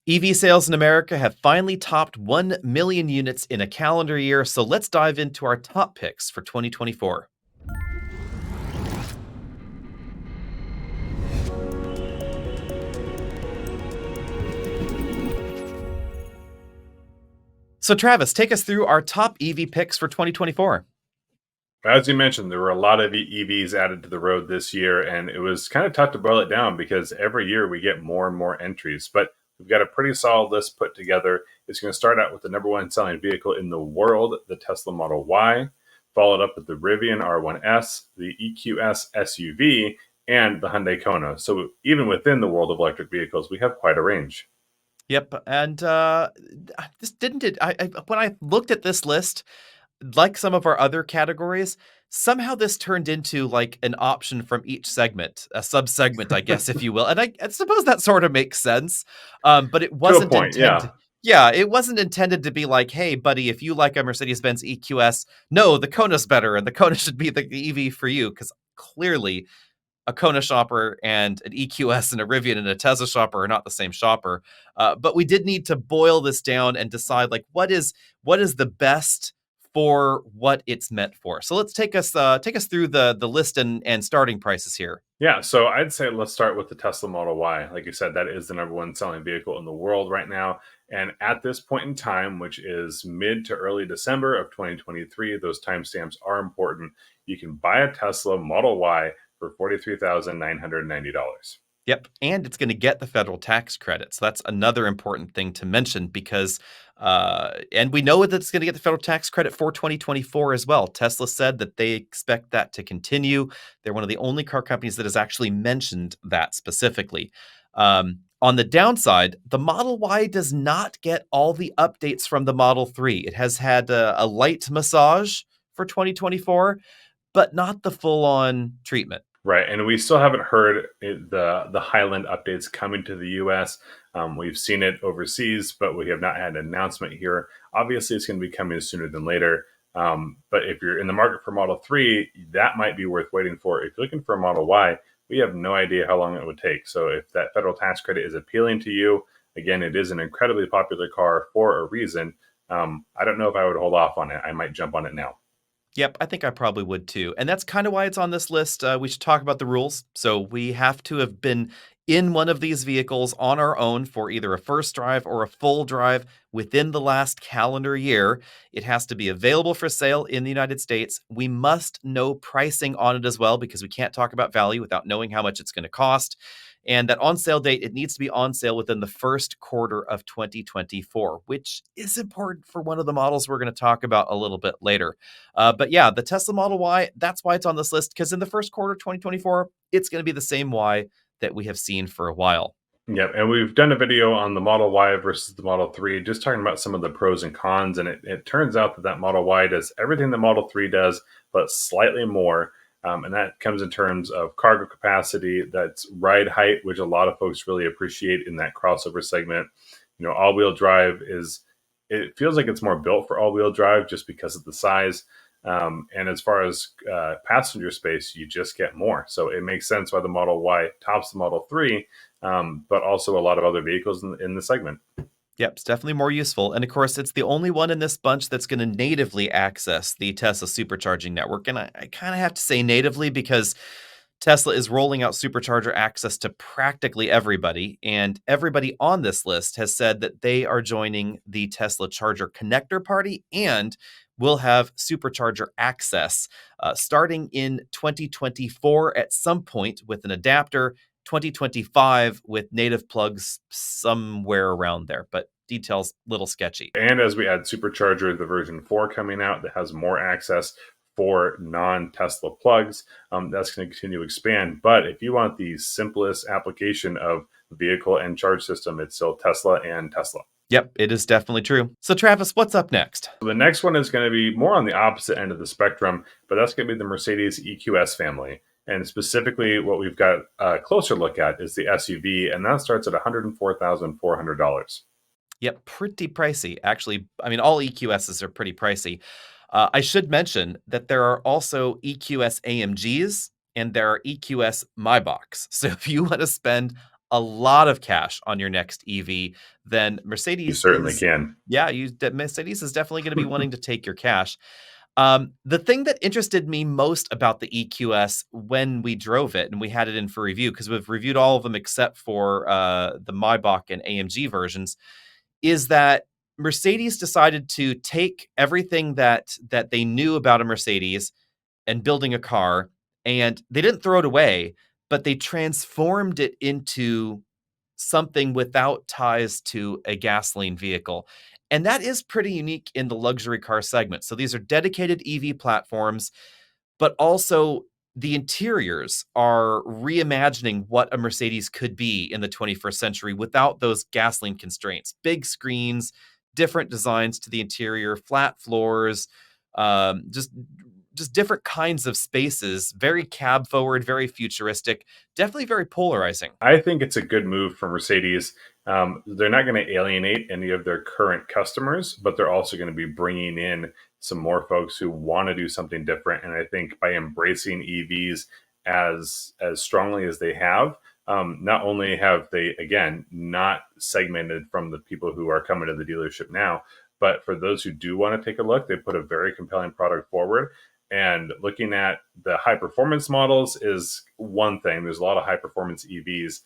EV sales in America have finally topped 1 million units in a calendar year, so let's dive into our top picks for 2024. So, Travis, take us through our top EV picks for 2024. As you mentioned, there were a lot of EVs added to the road this year, and it was kind of tough to boil it down because every year we get more and more entries. But we've got a pretty solid list put together. It's going to start out with the number one selling vehicle in the world, the Tesla Model Y, followed up with the Rivian R1S, the EQS SUV, and the Hyundai Kona. So even within the world of electric vehicles, we have quite a range. Yep, and this didn't it. When I looked at this list, like some of our other categories, somehow this turned into like an option from each segment, a subsegment, I guess, if you will. And I suppose that sort of makes sense. But it To a wasn't point, yeah. intended. Yeah, it wasn't intended to be like, hey, buddy, if you like a Mercedes-Benz EQS, no, the Kona's better, and the Kona should be the EV for you, because clearly a Kona shopper and an EQS and a Rivian and a Tesla shopper are not the same shopper. But we did need to boil this down and decide like what is the best for what it's meant for. So let's take us through the list and starting prices here. Yeah, so I'd say let's start with the Tesla Model Y. Like you said, that is the number one selling vehicle in the world right now. And at this point in time, which is mid to early December of 2023, those timestamps are important. You can buy a Tesla Model Y for $43,990. Yep, and it's going to get the federal tax credit. So that's another important thing to mention because, and we know that it's going to get the federal tax credit for 2024 as well. Tesla said that they expect that to continue. They're one of the only car companies that has actually mentioned that specifically. On the downside, the Model Y does not get all the updates from the Model 3. It has had a light massage for 2024, but not the full-on treatment. Right, and we still haven't heard the Highland updates coming to the U.S. We've seen it overseas, but we have not had an announcement here. Obviously, it's going to be coming sooner than later. But if you're in the market for Model 3, that might be worth waiting for. If you're looking for a Model Y, we have no idea how long it would take. So if that federal tax credit is appealing to you, again, it is an incredibly popular car for a reason. I don't know if I would hold off on it. I might jump on it now. Yep, I think I probably would too. And that's kind of why it's on this list. We should talk about the rules. So we have to have been in one of these vehicles on our own for either a first drive or a full drive within the last calendar year. It has to be available for sale in the United States. We must know pricing on it as well because we can't talk about value without knowing how much it's going to cost. And that on sale date, it needs to be on sale within the first quarter of 2024, which is important for one of the models we're going to talk about a little bit later. But yeah, the Tesla Model Y, that's why it's on this list, because in the first quarter of 2024, it's going to be the same Y that we have seen for a while. Yep, and we've done a video on the Model Y versus the Model 3, just talking about some of the pros and cons, and it turns out that that Model Y does everything the Model 3 does, but slightly more, and that comes in terms of cargo capacity, that's ride height, which a lot of folks really appreciate in that crossover segment. You know, all-wheel drive it feels like it's more built for all-wheel drive just because of the size. And as far as passenger space, you just get more. So it makes sense why the Model Y tops the Model 3, but also a lot of other vehicles in the segment. Yep, it's definitely more useful. And of course, it's the only one in this bunch that's going to natively access the Tesla supercharging network. And I kind of have to say natively because Tesla is rolling out supercharger access to practically everybody. And everybody on this list has said that they are joining the Tesla Charger Connector Party and will have supercharger access starting in 2024 at some point with an adapter, 2025 with native plugs somewhere around there, but details little sketchy. And as we add supercharger, the version 4 coming out that has more access for non-Tesla plugs, that's going to continue to expand. But if you want the simplest application of vehicle and charge system, it's still Tesla and Tesla. Yep, it is definitely true. So Travis, what's up next? The next one is going to be more on the opposite end of the spectrum, but that's going to be the Mercedes EQS family. And specifically, what we've got a closer look at is the SUV, and that starts at $104,400. Yep, pretty pricey. Actually, I mean, all EQSs are pretty pricey. I should mention that there are also EQS AMGs and there are EQS Maybachs. So if you want to spend a lot of cash on your next EV, then You Mercedes certainly is, can. yeah, Mercedes is definitely going to be wanting to take your cash. The thing that interested me most about the EQS when we drove it and we had it in for review, because we've reviewed all of them except for the Maybach and AMG versions, is that Mercedes decided to take everything that they knew about a Mercedes and building a car, and they didn't throw it away, but they transformed it into something without ties to a gasoline vehicle. And that is pretty unique in the luxury car segment. So these are dedicated EV platforms, but also the interiors are reimagining what a Mercedes could be in the 21st century without those gasoline constraints. Big screens, different designs to the interior, flat floors, just different kinds of spaces, very cab forward, very futuristic, definitely very polarizing. I think it's a good move for Mercedes. They're not going to alienate any of their current customers, but they're also going to be bringing in some more folks who want to do something different. And I think by embracing EVs as strongly as they have, not only have they again not segmented from the people who are coming to the dealership now, but for those who do want to take a look, they put a very compelling product forward. And looking at the high performance models is one thing. There's a lot of high performance EVs.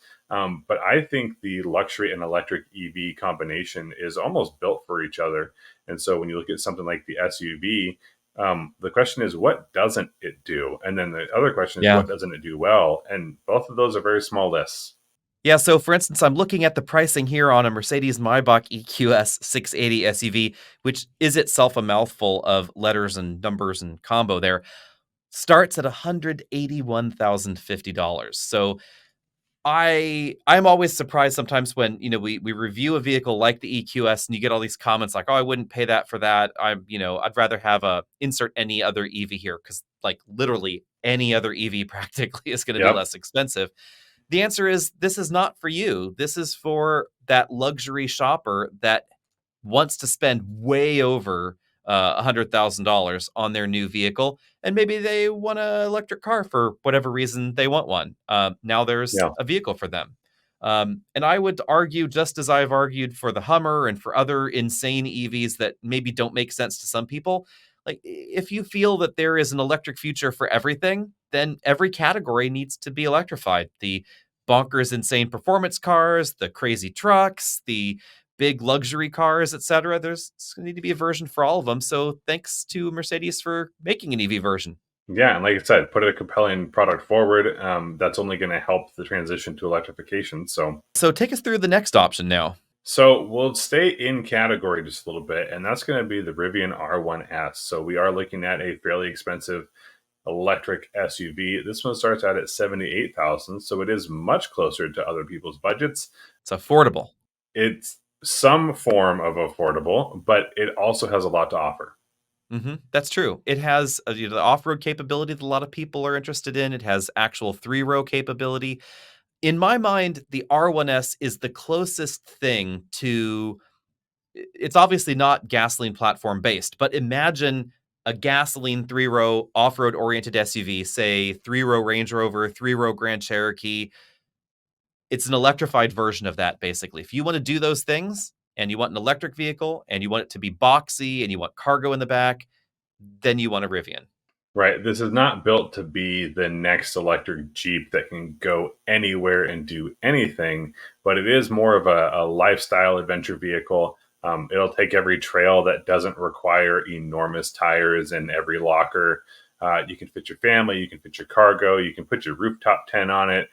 But I think the luxury and electric EV combination is almost built for each other. And so when you look at something like the SUV, the question is, what doesn't it do? And then the other question is, Yeah. what doesn't it do well? And both of those are very small lists. Yeah, so for instance, I'm looking at the pricing here on a Mercedes Maybach EQS 680 SUV, which is itself a mouthful of letters and numbers and combo there. Starts at $181,050. So I'm always surprised sometimes when, we review a vehicle like the EQS and you get all these comments like, "Oh, I wouldn't pay that for that. I'd rather have a insert any other EV here," because like literally any other EV practically is going to be Yep. less expensive. The answer is this is not for you. This is for that luxury shopper that wants to spend way over $100,000 on their new vehicle, and maybe they want an electric car for whatever reason they want one. Now there's Yeah. a vehicle for them. And I would argue, just as I've argued for the Hummer and for other insane EVs that maybe don't make sense to some people, like if you feel that there is an electric future for everything, then every category needs to be electrified. The bonkers insane performance cars, the crazy trucks, the big luxury cars, etc. There's going to need to be a version for all of them. So thanks to Mercedes for making an EV version. Yeah. And like I said, put a compelling product forward. That's only going to help the transition to electrification. So take us through the next option now. So we'll stay in category just a little bit, and that's going to be the Rivian R1S. So we are looking at a fairly expensive electric SUV. This one starts out at 78,000, so it is much closer to other people's budgets. It's affordable. It's some form of affordable, but it also has a lot to offer. That's true. It has the off-road capability that a lot of people are interested in. It has actual three-row capability. In my mind, the R1S is the closest thing to. It's obviously not gasoline platform based, but imagine a gasoline three-row off-road oriented SUV, say three-row Range Rover, three-row Grand Cherokee. It's an electrified version of that, basically. If you want to do those things and you want an electric vehicle and you want it to be boxy and you want cargo in the back, then you want a Rivian. Right. This is not built to be the next electric Jeep that can go anywhere and do anything, but it is more of a lifestyle adventure vehicle. It'll take every trail that doesn't require enormous tires in every locker. You can fit your family, you can fit your cargo, you can put your rooftop tent on it,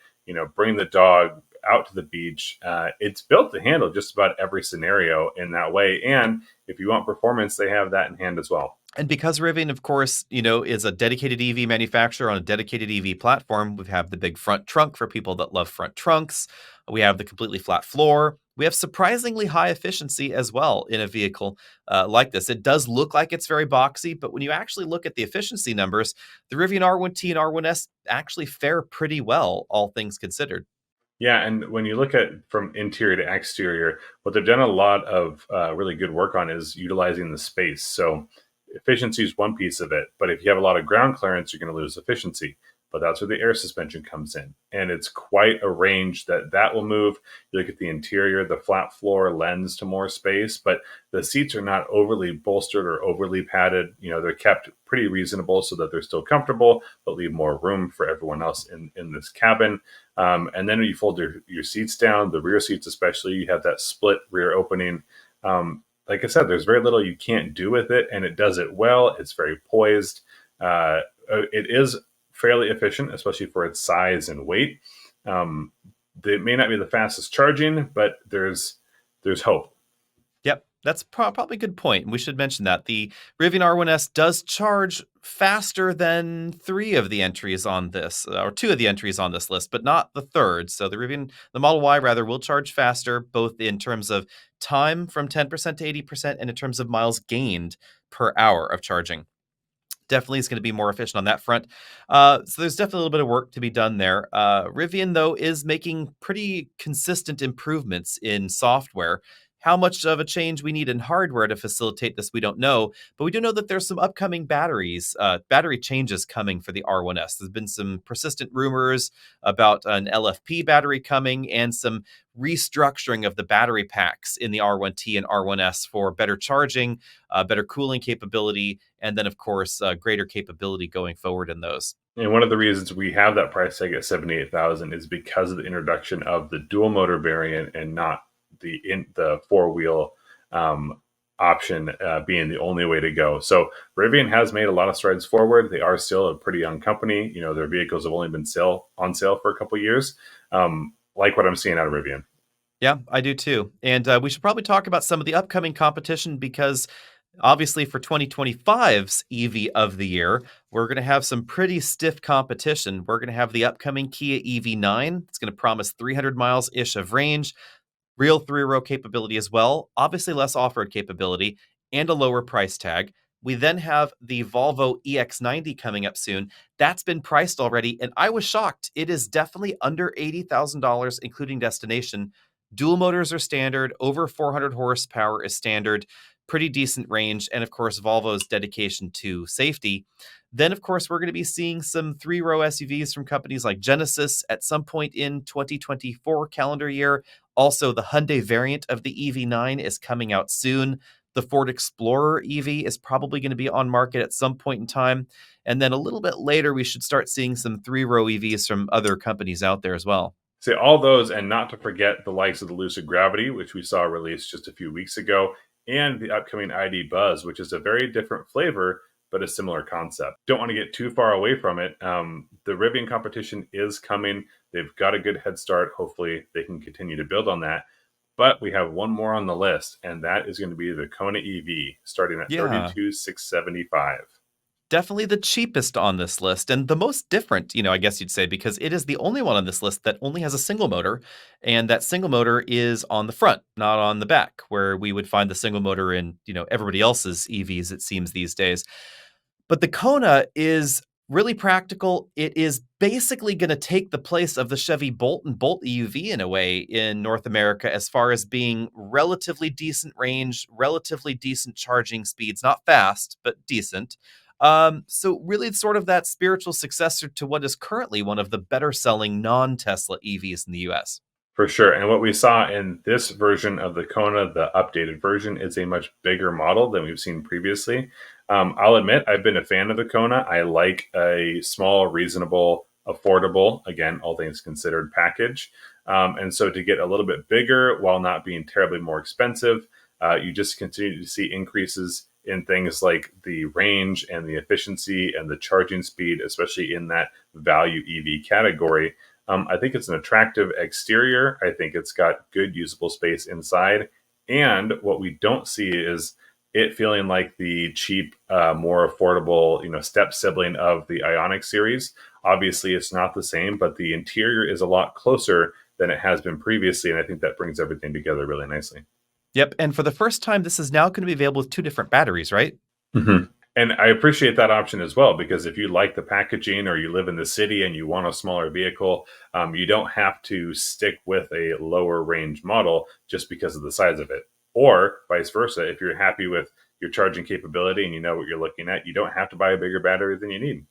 bring the dog out to the beach. It's built to handle just about every scenario in that way. And if you want performance, they have that in hand as well. And because Rivian, of course, is a dedicated EV manufacturer on a dedicated EV platform, we have the big front trunk for people that love front trunks. We have the completely flat floor. We have surprisingly high efficiency as well in a vehicle like this. It does look like it's very boxy, but when you actually look at the efficiency numbers, the Rivian R1T and R1S actually fare pretty well, all things considered. Yeah, and when you look at from interior to exterior, what they've done a lot of really good work on is utilizing the space. So efficiency is one piece of it, but if you have a lot of ground clearance, you're going to lose efficiency. but that's where the air suspension comes in. And it's quite a range that will move. You look at the interior, the flat floor lends to more space, but the seats are not overly bolstered or overly padded. They're kept pretty reasonable so that they're still comfortable, but leave more room for everyone else in this cabin. And then when you fold your seats down, the rear seats especially, you have that split rear opening. Like I said, there's very little you can't do with it, and it does it well. It's very poised. It is fairly efficient, especially for its size and weight. It may not be the fastest charging, but there's hope. Yep, that's probably a good point. We should mention that the Rivian R1S does charge faster than three of the entries on this, or two of the entries on this list, but not the third. So the Model Y rather, will charge faster, both in terms of time from 10% to 80%, and in terms of miles gained per hour of charging. Definitely is going to be more efficient on that front. So there's definitely a little bit of work to be done there. Rivian, though, is making pretty consistent improvements in software. How much of a change we need in hardware to facilitate this, we don't know. But we do know that there's some upcoming battery changes coming for the R1S. There's been some persistent rumors about an LFP battery coming and some restructuring of the battery packs in the R1T and R1S for better charging, better cooling capability, and then, of course, greater capability going forward in those. And one of the reasons we have that price tag at 78,000 is because of the introduction of the dual motor variant and not the four-wheel option being the only way to go. So Rivian has made a lot of strides forward. They are still a pretty young company. Their vehicles have only been on sale for a couple of years. Like what I'm seeing out of Rivian. Yeah, I do too. And we should probably talk about some of the upcoming competition because obviously for 2025's EV of the year, we're going to have some pretty stiff competition. We're going to have the upcoming Kia EV9. It's going to promise 300 miles-ish of range, real three-row capability as well, obviously less off-road capability, and a lower price tag. We then have the Volvo EX90 coming up soon. That's been priced already, and I was shocked. It is definitely under $80,000, including destination. Dual motors are standard, over 400 horsepower is standard, pretty decent range, and of course, Volvo's dedication to safety. Then, of course, we're going to be seeing some three-row SUVs from companies like Genesis at some point in 2024 calendar year. Also, the Hyundai variant of the EV9 is coming out soon. The Ford Explorer EV is probably going to be on market at some point in time. And then a little bit later, we should start seeing some three-row EVs from other companies out there as well. Say all those, and not to forget the likes of the Lucid Gravity, which we saw released just a few weeks ago, and the upcoming ID Buzz, which is a very different flavor, but a similar concept. Don't want to get too far away from it. The Rivian competition is coming. They've got a good head start. Hopefully they can continue to build on that. But we have one more on the list, and that is going to be the Kona EV, starting at $32,675. Definitely the cheapest on this list and the most different, I guess you'd say, because it is the only one on this list that only has a single motor. And that single motor is on the front, not on the back, where we would find the single motor in, everybody else's EVs, it seems these days. But the Kona is really practical. It is basically going to take the place of the Chevy Bolt and Bolt EUV in a way in North America, as far as being relatively decent range, relatively decent charging speeds, not fast, but decent. So really it's sort of that spiritual successor to what is currently one of the better selling non-Tesla EVs in the US. For sure. And what we saw in this version of the Kona, the updated version, is a much bigger model than we've seen previously. I'll admit, I've been a fan of the Kona. I like a small, reasonable, affordable, again, all things considered, package. And so to get a little bit bigger while not being terribly more expensive, you just continue to see increases in things like the range and the efficiency and the charging speed, especially in that value EV category. I think it's an attractive exterior. I think it's got good usable space inside. And what we don't see is it feeling like the cheap, more affordable, step sibling of the Ioniq series. Obviously, it's not the same, but the interior is a lot closer than it has been previously. And I think that brings everything together really nicely. Yep, and for the first time, this is now going to be available with two different batteries, right? Mm-hmm. And I appreciate that option as well, because if you like the packaging or you live in the city and you want a smaller vehicle, you don't have to stick with a lower range model just because of the size of it. Or vice versa, if you're happy with your charging capability and you know what you're looking at, you don't have to buy a bigger battery than you need.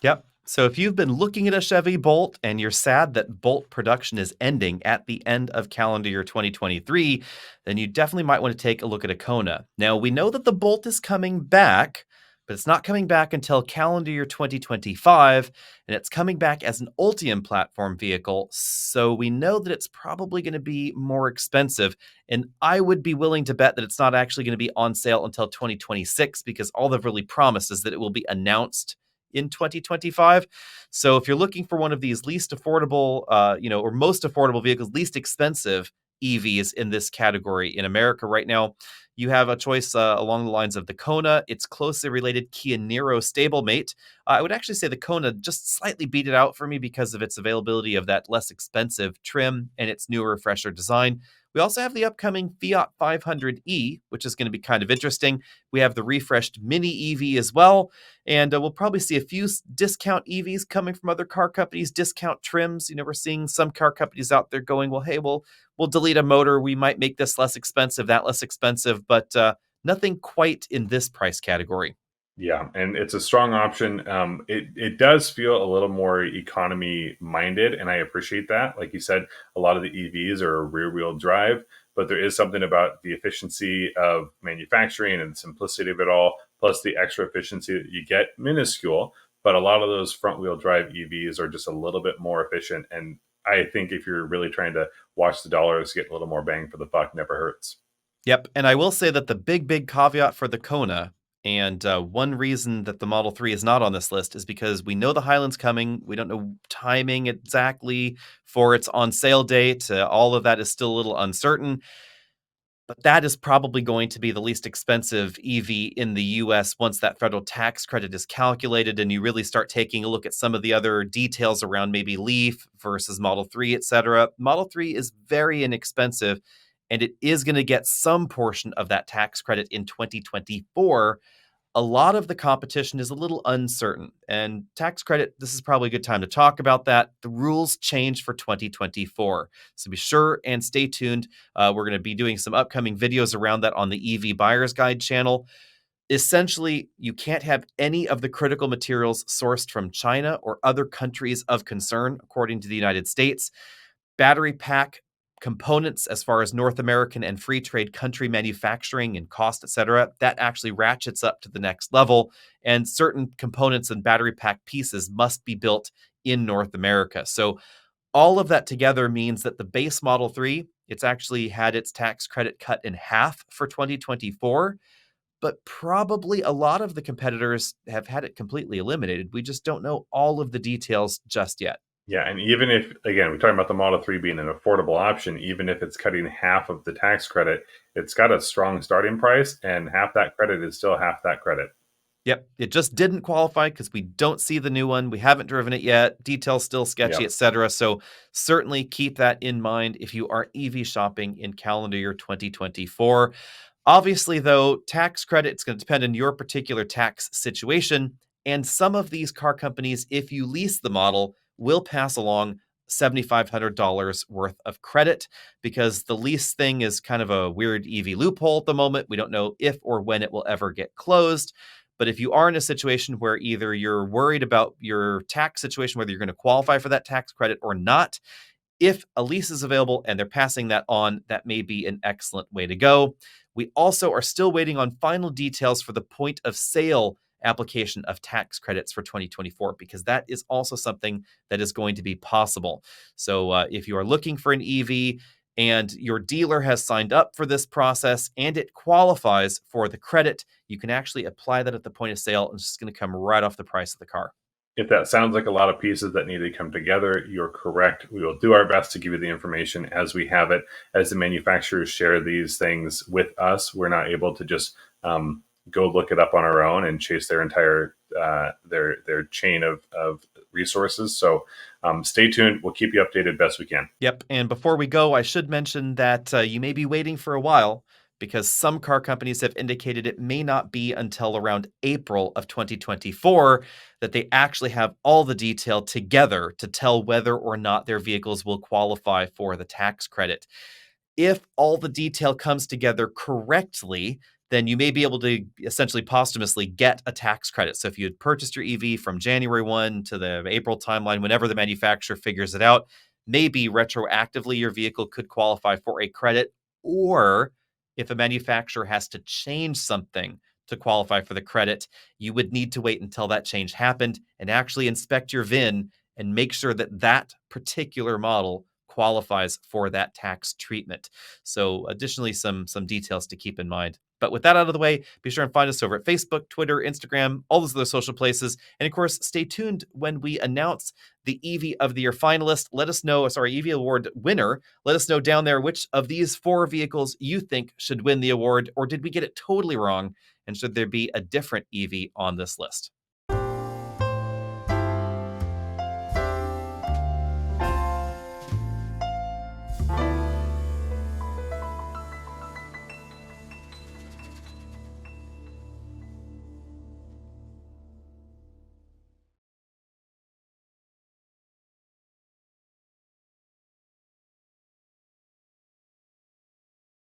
Yep. So, if you've been looking at a Chevy Bolt and you're sad that Bolt production is ending at the end of calendar year 2023, then you definitely might want to take a look at a Kona. Now, we know that the Bolt is coming back, but it's not coming back until calendar year 2025, and it's coming back as an Ultium platform vehicle. So, we know that it's probably going to be more expensive. And I would be willing to bet that it's not actually going to be on sale until 2026 because all they've really promised is that it will be announced in 2025. So if you're looking for one of these least affordable, or most affordable vehicles, least expensive EVs in this category in America right now, you have a choice along the lines of the Kona. It's closely related Kia Niro stablemate. I would actually say the Kona just slightly beat it out for me because of its availability of that less expensive trim and its newer, fresher design. We also have the upcoming Fiat 500e, which is going to be kind of interesting. We have the refreshed Mini EV as well. And we'll probably see a few discount EVs coming from other car companies, discount trims. We're seeing some car companies out there going, well, hey, we'll delete a motor. We might make this less expensive, that less expensive, but nothing quite in this price category. Yeah, and it's a strong option. It does feel a little more economy minded, and I appreciate that. Like you said, a lot of the EVs are rear wheel drive, but there is something about the efficiency of manufacturing and the simplicity of it all, plus the extra efficiency that you get, minuscule. But a lot of those front wheel drive EVs are just a little bit more efficient. And I think if you're really trying to watch the dollars, get a little more bang for the buck, never hurts. Yep. And I will say that the big caveat for the Kona, and one reason that the Model 3 is not on this list is because we know the Highland's coming. We don't know timing exactly for its on sale date. All of that is still a little uncertain. But that is probably going to be the least expensive EV in the US once that federal tax credit is calculated and you really start taking a look at some of the other details around maybe Leaf versus Model 3, etc. Model 3 is very inexpensive and it is going to get some portion of that tax credit in 2024. A lot of the competition is a little uncertain. And tax credit, this is probably a good time to talk about that. The rules change for 2024. So be sure and stay tuned. We're going to be doing some upcoming videos around that on the EV Buyer's Guide channel. Essentially, you can't have any of the critical materials sourced from China or other countries of concern, according to the United States. Battery pack components as far as North American and free trade country manufacturing and cost, etc., that actually ratchets up to the next level. And certain components and battery pack pieces must be built in North America. So all of that together means that the base Model 3, it's actually had its tax credit cut in half for 2024, but probably a lot of the competitors have had it completely eliminated. We just don't know all of the details just yet. Yeah, and even if, again, we're talking about the Model 3 being an affordable option, even if it's cutting half of the tax credit, it's got a strong starting price, and half that credit is still half that credit. Yep, it just didn't qualify because we don't see the new one. We haven't driven it yet. Details still sketchy, Yep. etc. So certainly keep that in mind if you are EV shopping in calendar year 2024. Obviously, though, tax credit is going to depend on your particular tax situation. And some of these car companies, if you lease the model, will pass along $7,500 worth of credit because the lease thing is kind of a weird EV loophole at the moment. We don't know if or when it will ever get closed. But if you are in a situation where either you're worried about your tax situation, whether you're going to qualify for that tax credit or not, if a lease is available and they're passing that on, that may be an excellent way to go. We also are still waiting on final details for the point of sale application of tax credits for 2024, because that is also something that is going to be possible. So if you are looking for an EV and your dealer has signed up for this process and it qualifies for the credit, you can actually apply that at the point of sale and it's just going to come right off the price of the car. If that sounds like a lot of pieces that need to come together, you're correct. We will do our best to give you the information as we have it. As the manufacturers share these things with us, we're not able to just go look it up on our own and chase their entire their chain of resources. So stay tuned. We'll keep you updated best we can. Yep. And before we go, I should mention that you may be waiting for a while because some car companies have indicated it may not be until around April of 2024 that they actually have all the detail together to tell whether or not their vehicles will qualify for the tax credit. If all the detail comes together correctly, then you may be able to essentially posthumously get a tax credit. So if you had purchased your EV from January 1 to the April timeline, whenever the manufacturer figures it out, maybe retroactively your vehicle could qualify for a credit. Or if a manufacturer has to change something to qualify for the credit, you would need to wait until that change happened and actually inspect your VIN and make sure that that particular model qualifies for that tax treatment. So additionally, some details to keep in mind. But with that out of the way, be sure and find us over at Facebook, Twitter, Instagram, all those other social places. And of course, stay tuned when we announce the EV of the Year finalist. Let us know, EV Award winner. Let us know down there which of these 4 vehicles you think should win the award, or did we get it totally wrong? And should there be a different EV on this list?